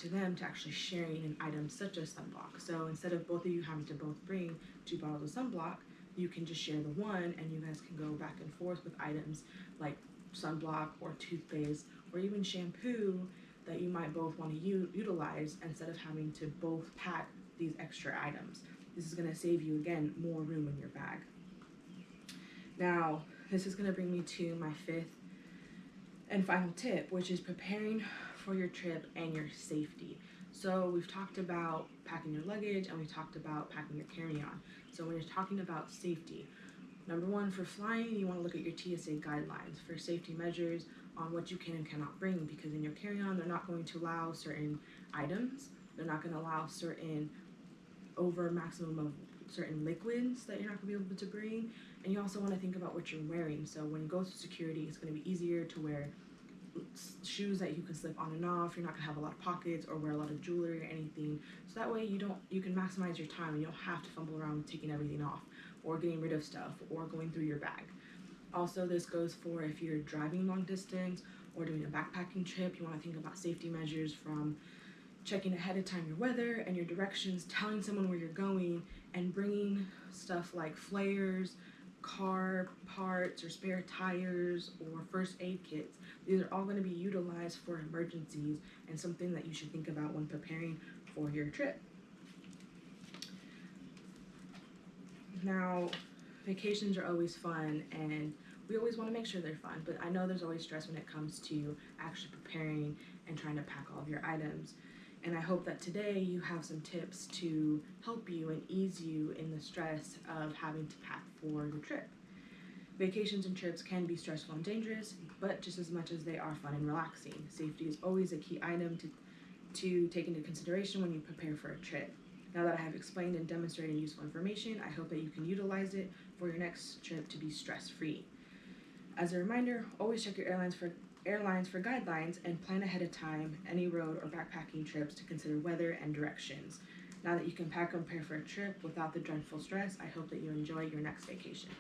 to them to actually sharing an item such as sunblock. So instead of both of you having to both bring 2 bottles of sunblock, you can just share the one, and you guys can go back and forth with items like sunblock or toothpaste or even shampoo that you might both want to utilize instead of having to both pack these extra items. This is going to save you, again, more room in your bag. Now, this is going to bring me to my 5th and final tip, which is preparing for your trip and your safety. So we've talked about packing your luggage and we talked about packing your carry-on. So when you're talking about safety, number one, for flying, you want to look at your TSA guidelines for safety measures on what you can and cannot bring, because in your carry-on, they're not going to allow certain items. They're not going to allow certain over maximum of certain liquids that you're not going to be able to bring. And you also want to think about what you're wearing. So when you go through security, it's going to be easier to wear shoes that you can slip on and off. You're not going to have a lot of pockets or wear a lot of jewelry or anything. So that way you can maximize your time and you don't have to fumble around taking everything off or getting rid of stuff or going through your bag. Also, this goes for if you're driving long distance or doing a backpacking trip. You want to think about safety measures from checking ahead of time your weather and your directions, telling someone where you're going, and bringing stuff like flares, car parts or spare tires or first aid kits. These are all going to be utilized for emergencies and something that you should think about when preparing for your trip. Now, vacations are always fun and we always want to make sure they're fun, but I know there's always stress when it comes to actually preparing and trying to pack all of your items. And I hope that today you have some tips to help you and ease you in the stress of having to pack for the trip. Vacations and trips can be stressful and dangerous, but just as much as they are fun and relaxing. Safety is always a key item to take into consideration when you prepare for a trip. Now that I have explained and demonstrated useful information, I hope that you can utilize it for your next trip to be stress-free. As a reminder, always check your airlines for guidelines and plan ahead of time any road or backpacking trips to consider weather and directions. Now that you can pack and prepare for a trip without the dreadful stress, I hope that you enjoy your next vacation.